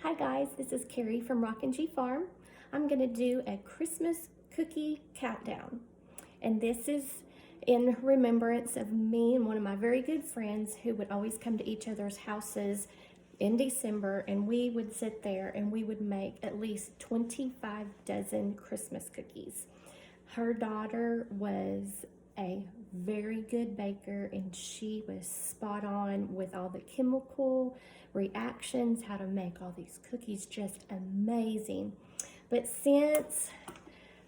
Hi guys, this is Carrie from Rockin G Farm. I'm going to do a Christmas cookie countdown. And this is in remembrance of me and one of my very good friends who would always come to each other's houses in December, and we would sit there and we would make at least 25 dozen Christmas cookies. Her daughter was a very good baker, and she was spot on with all the chemical reactions, how to make all these cookies, just amazing. But since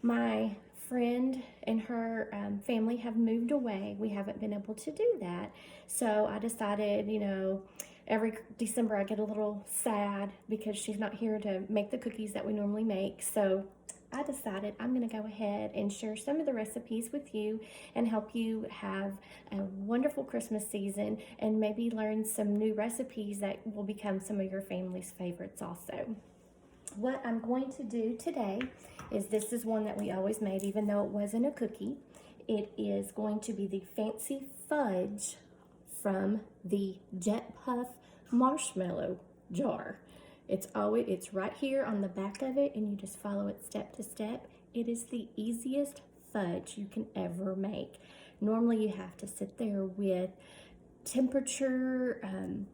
my friend and her family have moved away, we haven't been able to do that. So I decided, every December I get a little sad because she's not here to make the cookies that we normally make. So I decided I'm going to go ahead and share some of the recipes with you and help you have a wonderful Christmas season and maybe learn some new recipes that will become some of your family's favorites also. What I'm going to do today is, this is one that we always made even though it wasn't a cookie. It is going to be the fancy fudge from the Jet Puff marshmallow jar. It's right here on the back of it, and you just follow it step to step. It is the easiest fudge you can ever make. Normally you have to sit there with temperature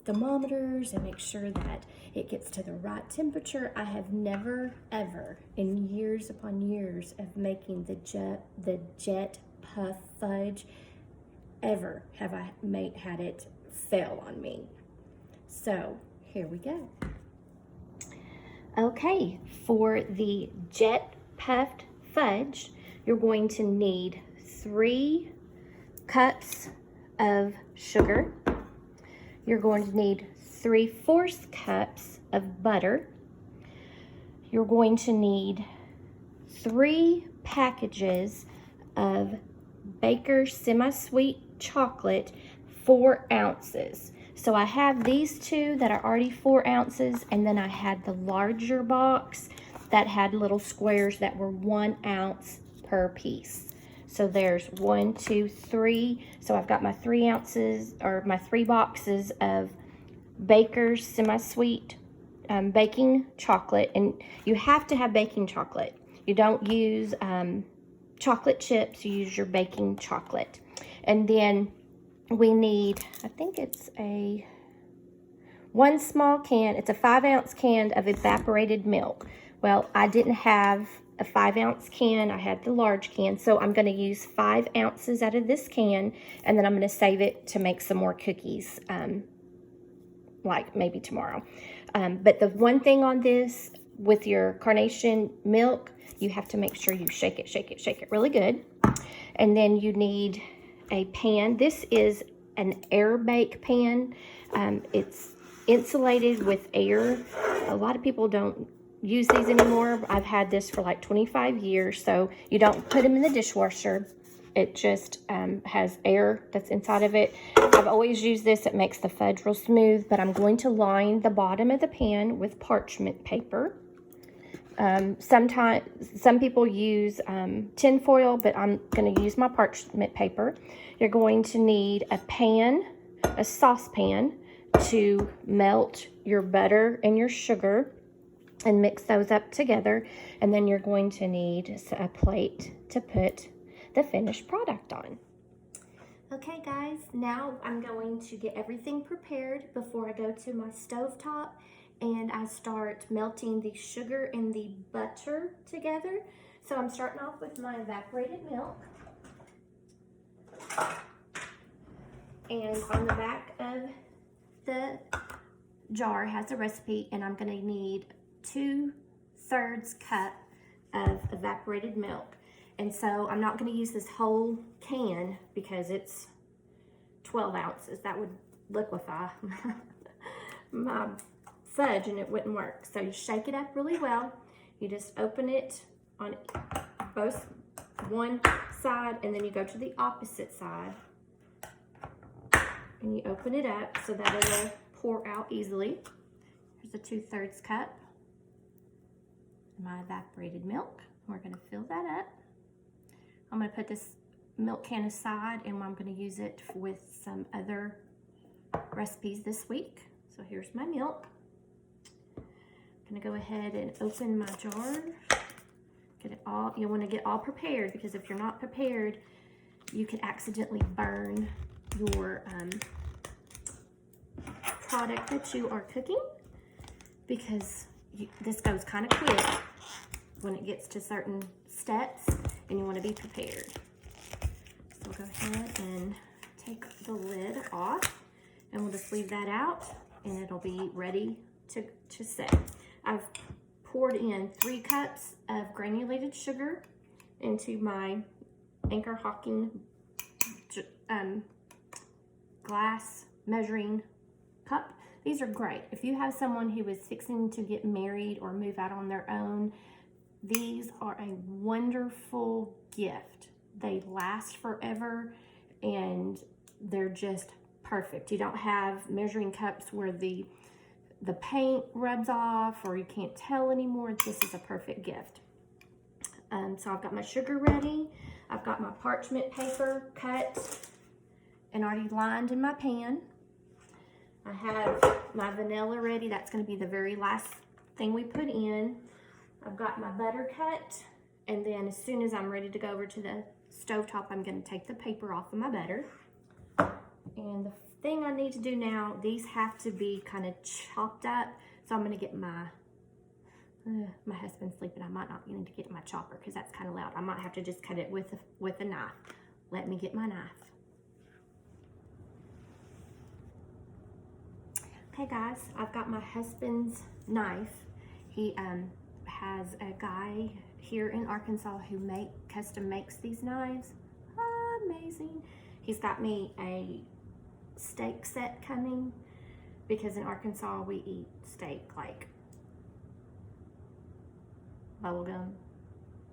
thermometers and make sure that it gets to the right temperature. I have never ever in years upon years of making the Jet Puff fudge ever have I had it fail on me. So here we go. Okay, for the Jet Puffed fudge, you're going to need 3 cups of sugar. You're going to need 3/4 cups of butter. You're going to need 3 packages of Baker's semi-sweet chocolate, 4 ounces. So I have these 2 that are already 4 ounces, and then I had the larger box that had little squares that were 1 ounce per piece. So there's 1, 2, 3. So I've got my 3 ounces, or my 3 boxes of Baker's semi-sweet baking chocolate. And you have to have baking chocolate. You don't use chocolate chips, you use your baking chocolate. And then we need, I think it's a 1 small can, it's a 5-ounce can of evaporated milk. Well, I didn't have a 5-ounce can, I had the large can, so I'm going to use 5 ounces out of this can, and then I'm going to save it to make some more cookies, like maybe tomorrow. But the one thing on this, with your carnation milk, you have to make sure you shake it really good. And then you need a pan. This is an air bake pan. It's insulated with air. A lot of people don't use these anymore. I've had this for like 25 years, so you don't put them in the dishwasher. It just has air that's inside of it. I've always used this. It makes the fudge real smooth, but I'm going to line the bottom of the pan with parchment paper. Some people use tin foil, but I'm going to use my parchment paper. You're going to need a pan, a saucepan, to melt your butter and your sugar and mix those up together. And then you're going to need a plate to put the finished product on. Okay guys, now I'm going to get everything prepared before I go to my stovetop and I start melting the sugar and the butter together. So I'm starting off with my evaporated milk. And on the back of the jar has a recipe, and I'm going to need 2/3 cup of evaporated milk. And so I'm not going to use this whole can because it's 12 ounces. That would liquefy my fudge and it wouldn't work. So you shake it up really well. You just open it on both one side, and then you go to the opposite side and you open it up so that it'll pour out easily. Here's a 2/3 cup of my evaporated milk. We're going to fill that up. I'm going to put this milk can aside, and I'm going to use it with some other recipes this week. So here's my milk. gonna go ahead and open my jar. Get it all, you want to get all prepared, because if you're not prepared, you could accidentally burn your product that you are cooking, because this goes kind of quick when it gets to certain steps, and you want to be prepared. So we'll go ahead and take the lid off, and we'll just leave that out, and it'll be ready to set. I've poured in 3 cups of granulated sugar into my Anchor Rockin glass measuring cup. These are great. If you have someone who is fixing to get married or move out on their own, these are a wonderful gift. They last forever, and they're just perfect. You don't have measuring cups where the paint rubs off or you can't tell anymore. This is a perfect gift. So I've got my sugar ready. I've got my parchment paper cut and already lined in my pan. I have my vanilla ready. That's going to be the very last thing we put in. I've got my butter cut, and then as soon as I'm ready to go over to the stovetop, I'm going to take the paper off of my butter. And the thing I need to do now, these have to be kind of chopped up, so I'm going to get my husband's sleeping. I might not need to get my chopper because that's kind of loud. I might have to just cut it with a knife. Let me get my knife. Okay guys, I've got my husband's knife. He has a guy here in Arkansas who custom makes these knives. Amazing. He's got me a steak set coming, because in Arkansas we eat steak like bubblegum.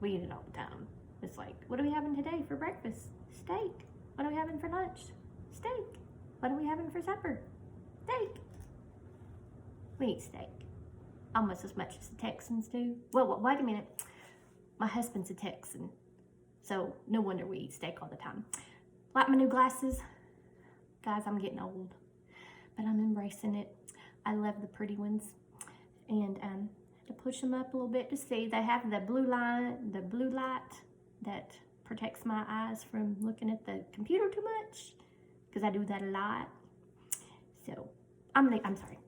We eat it all the time. It's like, what are we having today for breakfast? Steak. What are we having for lunch? Steak. What are we having for supper? Steak. We eat steak almost as much as the Texans do. Well, wait a minute. My husband's a Texan, so no wonder we eat steak all the time. Like my new glasses. Guys, I'm getting old, but I'm embracing it. I love the pretty ones. And to push them up a little bit to see, they have the blue light that protects my eyes from looking at the computer too much, because I do that a lot. So I'm sorry.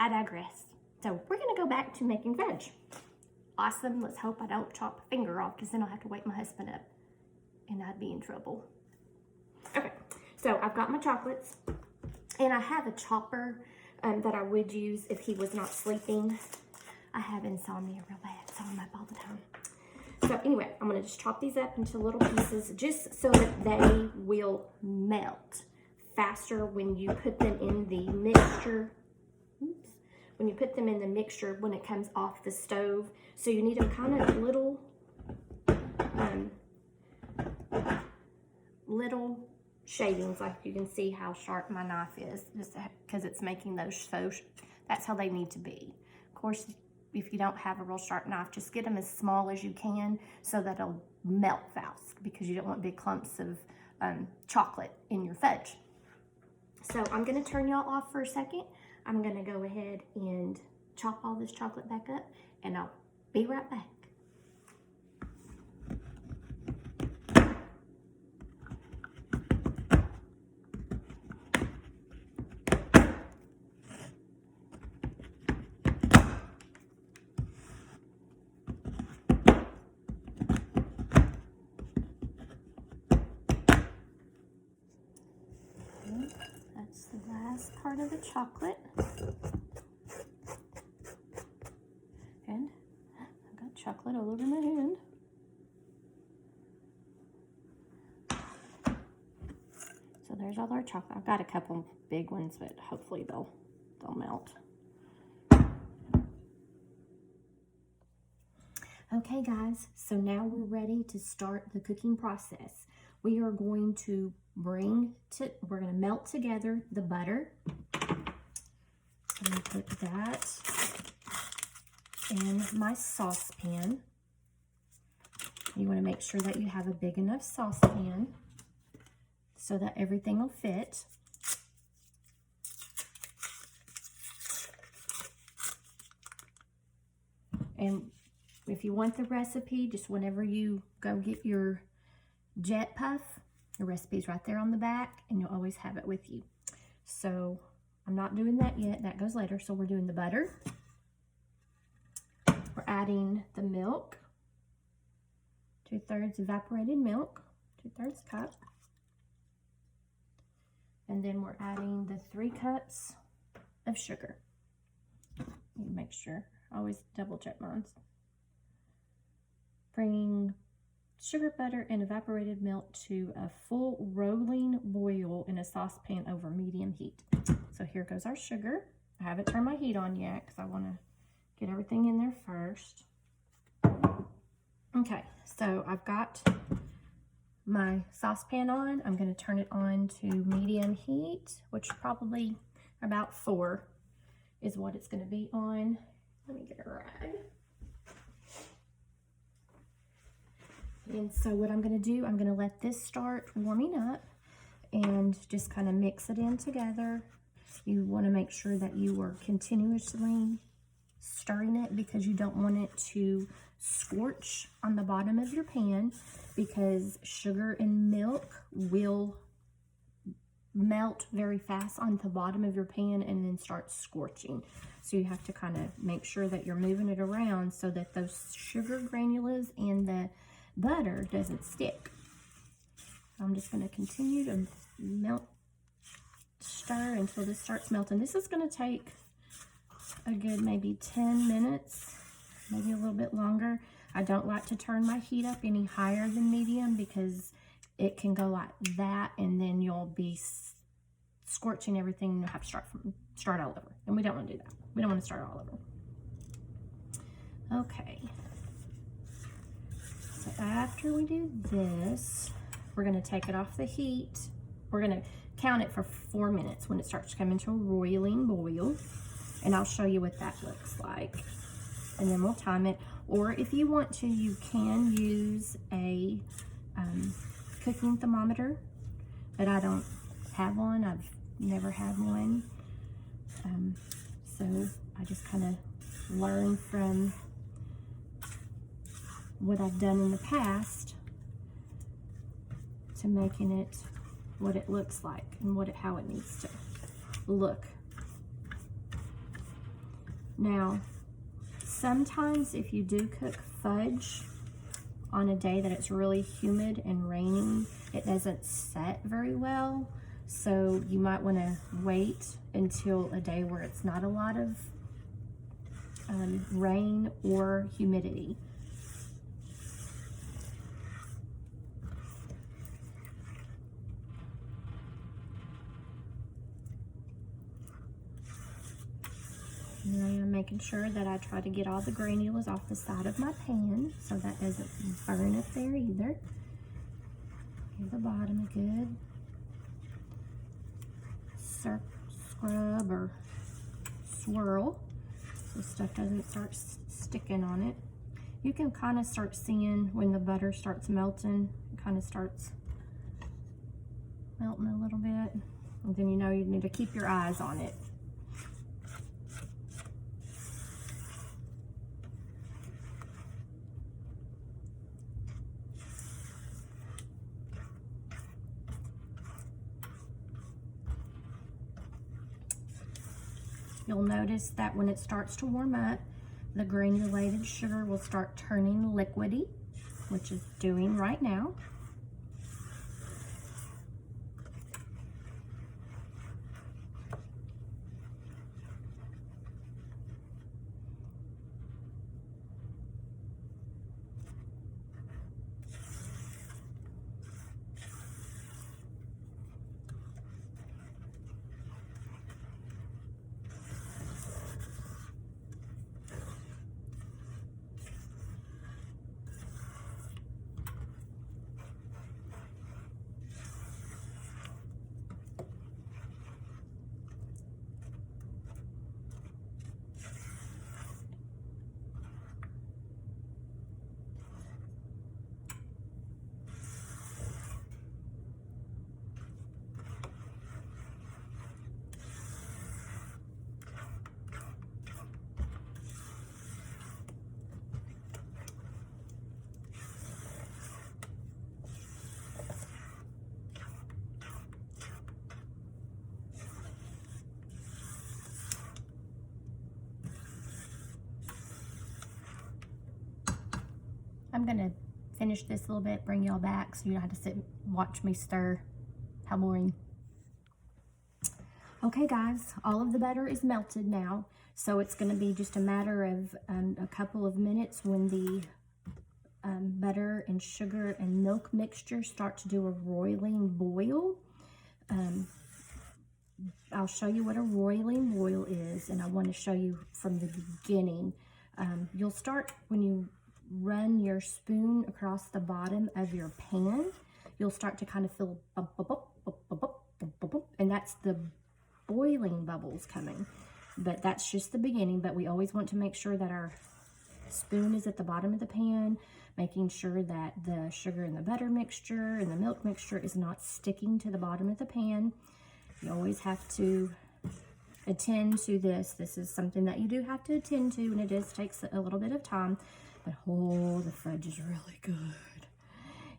I digress. So we're gonna go back to making fudge. Awesome. Let's hope I don't chop a finger off, because then I'll have to wake my husband up, and I'd be in trouble. Okay. So I've got my chocolates, and I have a chopper that I would use if he was not sleeping. I have insomnia real bad, so I'm up all the time. So anyway, I'm going to just chop these up into little pieces just so that they will melt faster when you put them in the mixture. Oops. When you put them in the mixture when it comes off the stove. So you need them kind of little shavings, like you can see how sharp my knife is, just because it's making those, so that's how they need to be. Of course, if you don't have a real sharp knife, just get them as small as you can so that it'll melt fast, because you don't want big clumps of chocolate in your fudge. So I'm going to turn y'all off for a second. I'm going to go ahead and chop all this chocolate back up, and I'll be right back. That's the last part of the chocolate. And I've got chocolate all over my hand. So there's all our chocolate. I've got a couple big ones, but hopefully they'll melt. Okay guys, so now we're ready to start the cooking process. We are going to we're going to melt together the butter. I'm going to put that in my saucepan. You want to make sure that you have a big enough saucepan so that everything will fit. And if you want the recipe, just whenever you go get your jet puff, the recipe's right there on the back, and you'll always have it with you. So I'm not doing that yet. That goes later. So we're doing the butter. We're adding the milk, 2/3 evaporated milk, 2/3 cup. And then we're adding the 3 cups of sugar. You make sure, always double check mine. Bringing sugar, butter, and evaporated milk to a full rolling boil in a saucepan over medium heat. So here goes our sugar. I haven't turned my heat on yet because I want to get everything in there first. Okay, so I've got my saucepan on. I'm going to turn it on to medium heat, which probably about 4 is what it's going to be on. Let me get a rag. And so what I'm going to do, I'm going to let this start warming up and just kind of mix it in together. You want to make sure that you are continuously stirring it because you don't want it to scorch on the bottom of your pan, because sugar and milk will melt very fast on the bottom of your pan and then start scorching. So you have to kind of make sure that you're moving it around so that those sugar granules and the butter doesn't stick. I'm just going to continue to stir until this starts melting. This is going to take a good maybe 10 minutes, maybe a little bit longer. I don't like to turn my heat up any higher than medium because it can go like that and then you'll be scorching everything and you'll have to start all over. And we don't want to do that. We don't want to start all over. Okay. So after we do this, we're going to take it off the heat. We're going to count it for 4 minutes when it starts coming to a roiling boil. And I'll show you what that looks like. And then we'll time it. Or if you want to, you can use a cooking thermometer, but I don't have one. I've never had one. So I just kind of learned from what I've done in the past to making it what it looks like and how it needs to look. Now, sometimes if you do cook fudge on a day that it's really humid and raining, it doesn't set very well. So you might want to wait until a day where it's not a lot of rain or humidity. And I am making sure that I try to get all the granules off the side of my pan so that doesn't burn up there either. Give the bottom a good scrub or swirl so stuff doesn't start sticking on it. You can kind of start seeing when the butter starts melting, it kind of starts melting a little bit, and then you know you need to keep your eyes on it. You'll notice that when it starts to warm up, the granulated sugar will start turning liquidy, which is doing right now. I'm gonna finish this a little bit, bring y'all back so you don't have to sit and watch me stir. How boring. Okay guys, all of the butter is melted now, so it's gonna be just a matter of a couple of minutes when the butter and sugar and milk mixture start to do a roiling boil. I'll show you what a roiling boil is, and I want to show you from the beginning. You'll start when you run your spoon across the bottom of your pan. You'll start to kind of feel bump, bump, bump, bump, bump, bump, bump, bump, and that's the boiling bubbles coming. But that's just the beginning. But we always want to make sure that our spoon is at the bottom of the pan, making sure that the sugar and the butter mixture and the milk mixture is not sticking to the bottom of the pan. You always have to attend to this. This is something that you do have to attend to, and it does take a little bit of time. But oh, the fudge is really good.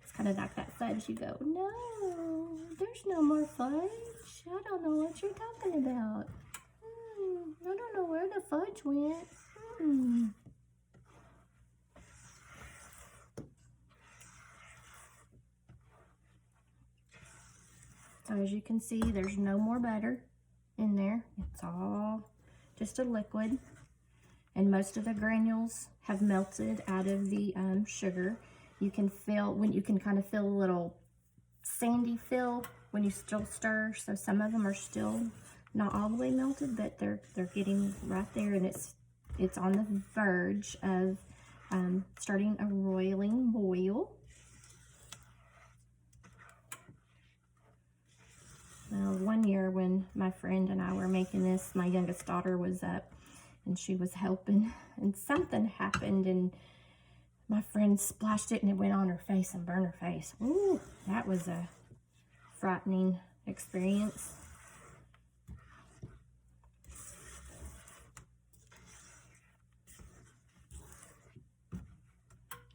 It's kind of like that fudge you go, no, there's no more fudge. I don't know what you're talking about. I don't know where the fudge went. So as you can see, there's no more butter in there. It's all just a liquid. And most of the granules have melted out of the sugar. You can feel, you can kind of feel a little sandy feel when you still stir. So some of them are still not all the way melted, but they're getting right there, and it's on the verge of starting a roiling boil. Now, one year when my friend and I were making this, my youngest daughter was up and she was helping, and something happened and my friend splashed it and it went on her face and burned her face. Ooh, that was a frightening experience.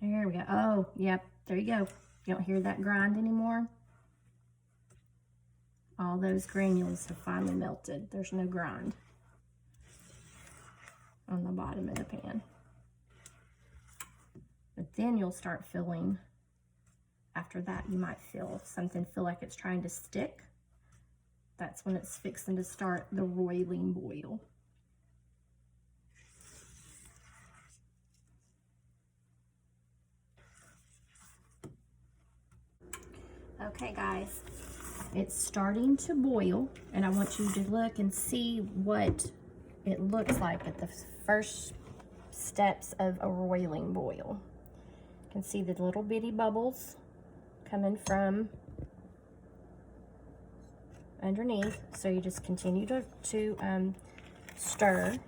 There we go. Oh, yep, there you go. You don't hear that grind anymore. All those granules have finally melted. There's no grind on the bottom of the pan. But then you'll start feeling, after that, you might feel something feel like it's trying to stick. That's when it's fixing to start the roiling boil. Okay guys, it's starting to boil, and I want you to look and see what it looks like at the first steps of a roiling boil. You can see the little bitty bubbles coming from underneath. So you just continue to stir,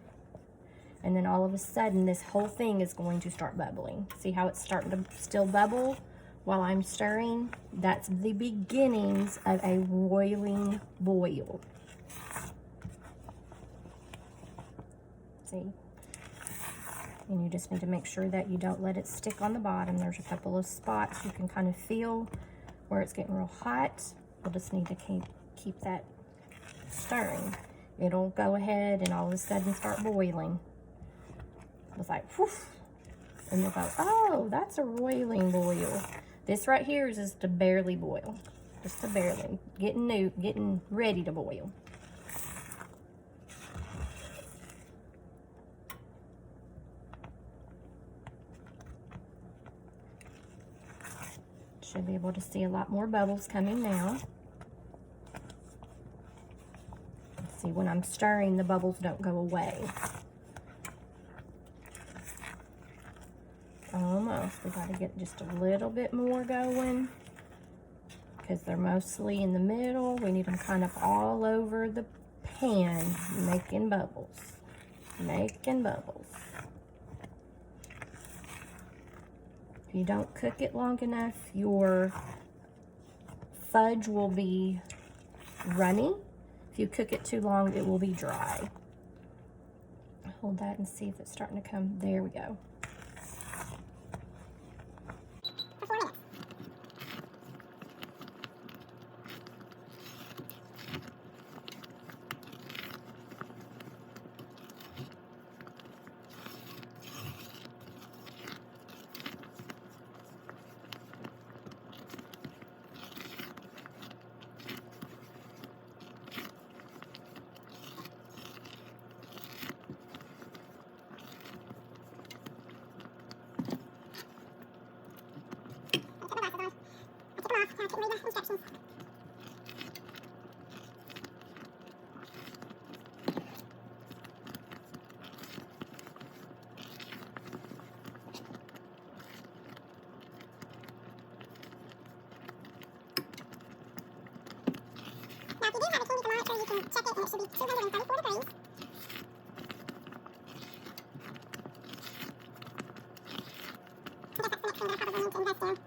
and then all of a sudden this whole thing is going to start bubbling. See how it's starting to still bubble while I'm stirring? That's the beginnings of a roiling boil. See? And you just need to make sure that you don't let it stick on the bottom. There's a couple of spots you can kind of feel where it's getting real hot. We'll just need to keep that stirring. It'll go ahead and all of a sudden start boiling. It's like, whew. And you'll go, oh, that's a roiling boil. This right here is just a barely boil. Just a barely, getting ready to boil. Should be able to see a lot more bubbles coming now. See, when I'm stirring, the bubbles don't go away. Almost. We got to get just a little bit more going because they're mostly in the middle. We need them kind of all over the pan, making bubbles. Making bubbles. If you don't cook it long enough, your fudge will be runny. If you cook it too long, it will be dry. Hold that and see if it's starting to come. There we go. check it, and it should be 234 degrees. I guess that's the next thing that I probably need to invest in, is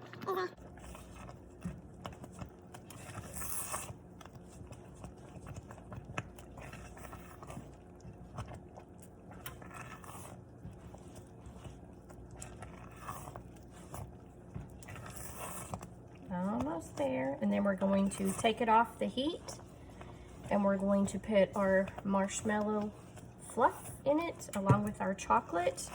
almost there. And then we're going to take it off the heat, and we're going to put our marshmallow fluff in it along with our chocolate.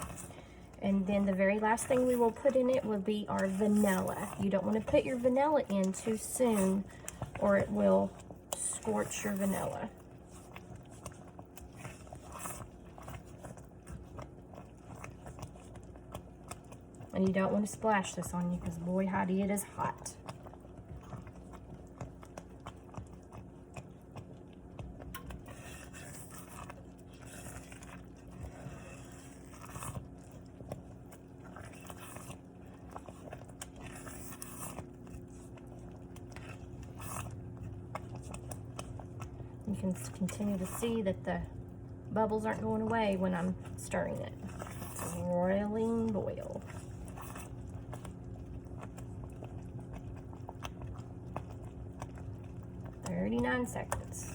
And then the very last thing we will put in it will be our vanilla. You don't want to put your vanilla in too soon, or it will scorch your vanilla. And you don't want to splash this on you, because boy howdy, it is hot. You can continue to see that the bubbles aren't going away when I'm stirring it. It's a roiling boil. "39 seconds.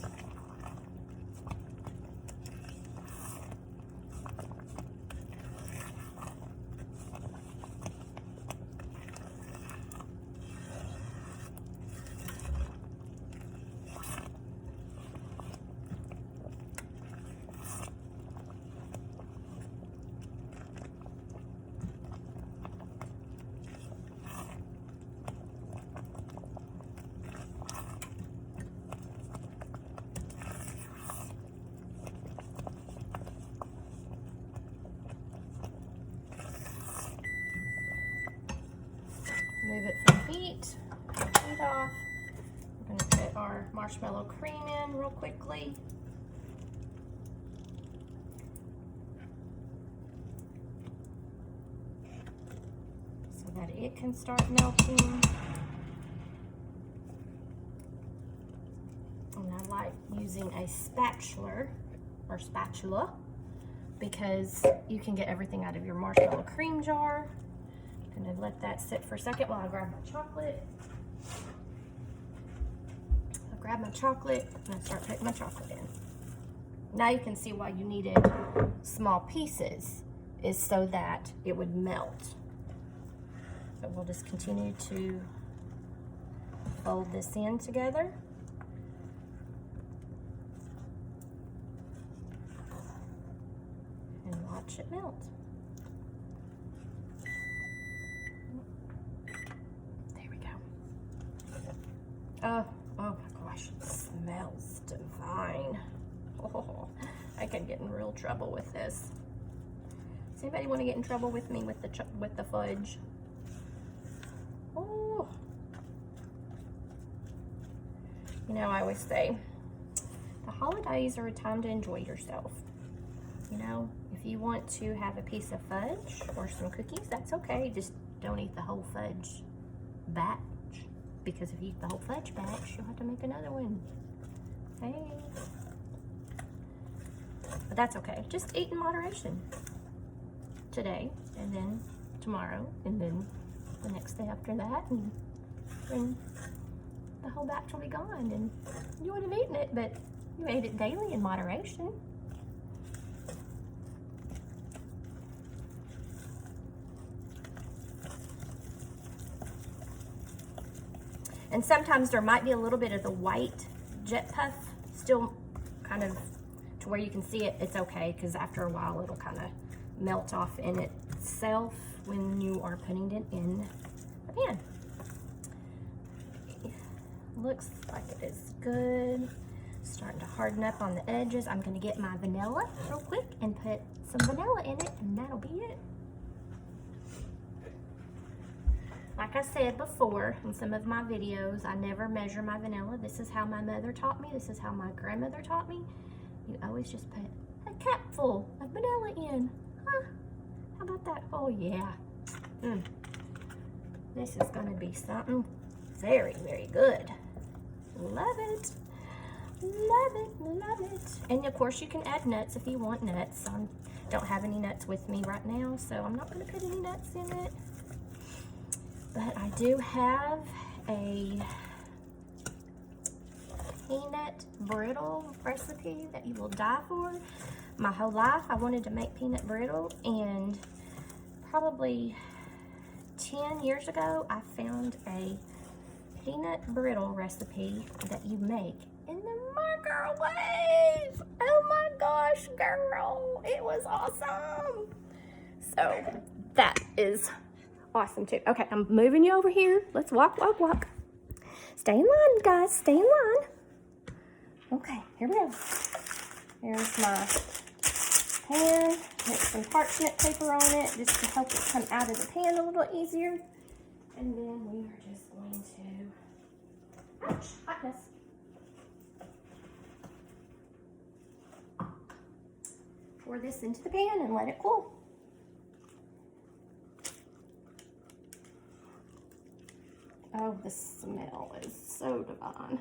Move it from heat off. We're going to put our marshmallow cream in real quickly. So that it can start melting. And I like using a spatula because you can get everything out of your marshmallow cream jar. I'm gonna let that sit for a second while I grab my chocolate. I'll grab my chocolate and I start putting my chocolate in. Now you can see why you needed small pieces, is so that it would melt. So we'll just continue to fold this in together. And watch it melt. Oh my gosh, it smells divine. Oh, I could get in real trouble with this. Does anybody want to get in trouble with me with the fudge? Oh, you know, I always say the holidays are a time to enjoy yourself. You know, if you want to have a piece of fudge or some cookies, that's okay. Just don't eat the whole fudge batch. Because if you eat the whole fudge batch, you'll have to make another one. Hey. But that's okay. Just eat in moderation. Today, and then tomorrow, and then the next day after that, and the whole batch will be gone. And you would have eaten it, but you ate it daily in moderation. And sometimes there might be a little bit of the white jet puff still kind of to where you can see it. It's okay, because after a while it'll kind of melt off in itself when you are putting it in the pan. Looks like it is good. Starting to harden up on the edges. I'm going to get my vanilla real quick and put some vanilla in it, and that'll be it. Like I said before in some of my videos, I never measure my vanilla. This is how my mother taught me. This is how my grandmother taught me. You always just put a capful of vanilla in. Huh? How about that? Oh, yeah. This is going to be something very, very good. Love it. Love love it, I love it. And of course you can add nuts if you want nuts. I don't have any nuts with me right now, so I'm not gonna put any nuts in it. But I do have a peanut brittle recipe that you will die for. My whole life I wanted to make peanut brittle, and probably 10 years ago I found a peanut brittle recipe that you make in the microwave. Oh my gosh, girl, it was awesome. So that is awesome too. Okay, I'm moving you over here. Let's walk. Stay in line, guys, stay in line. Okay, here we go. Here's my pan. Put some parchment paper on it just to help it come out of the pan a little easier. And then we are just going to, ouch, hotness. Pour this into the pan and let it cool. Oh, the smell is so divine.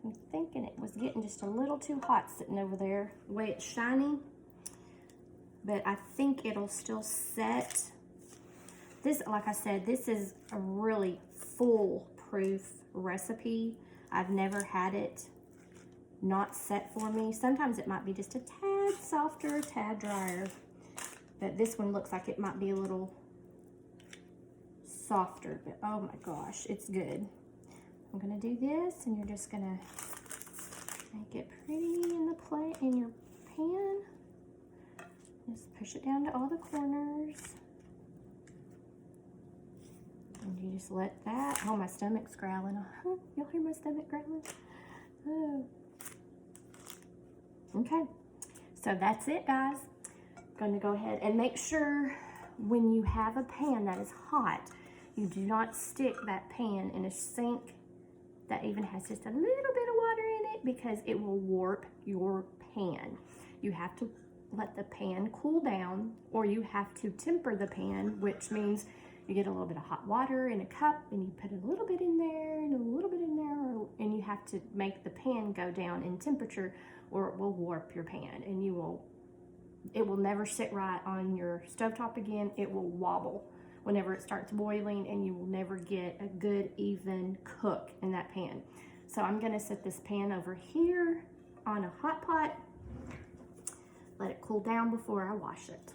I'm thinking it was getting just a little too hot sitting over there, the way it's shining, but I think it'll still set. This, like I said, this is a really foolproof recipe. I've never had it not set for me. Sometimes it might be just a tad softer, a tad drier, but this one looks like it might be a little softer, but oh my gosh, it's good. I'm gonna do this, and you're just gonna make it pretty in the plate in your pan. Just push it down to all the corners. And you just let that, oh, my stomach's growling. Y'all hear my stomach growling? Oh. Okay, so that's it, guys. Gonna go ahead and make sure when you have a pan that is hot, you do not stick that pan in a sink that even has just a little bit of water in it, because it will warp your pan. You have to let the pan cool down, or you have to temper the pan, which means you get a little bit of hot water in a cup and you put a little bit in there and a little bit in there, and you have to make the pan go down in temperature, or it will warp your pan, and it will never sit right on your stovetop again. It will wobble whenever it starts boiling, and you will never get a good even cook in that pan. So I'm gonna set this pan over here on a hot pot, let it cool down before I wash it.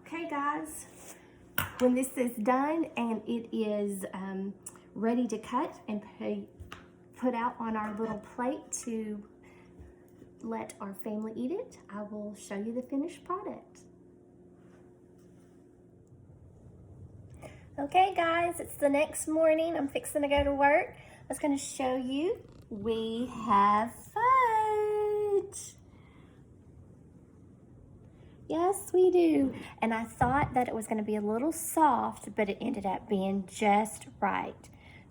Okay guys, when this is done and it is ready to cut and put out on our little plate to let our family eat it, I will show you the finished product. Okay guys, it's the next morning. I'm fixing to go to work. I was going to show you, we have fudge. Yes, we do. And I thought that it was going to be a little soft, but it ended up being just right.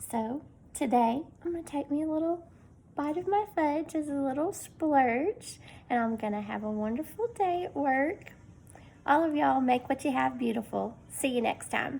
So today, I'm going to take me a little bite of my fudge as a little splurge, and I'm going to have a wonderful day at work. All of y'all, make what you have beautiful. See you next time.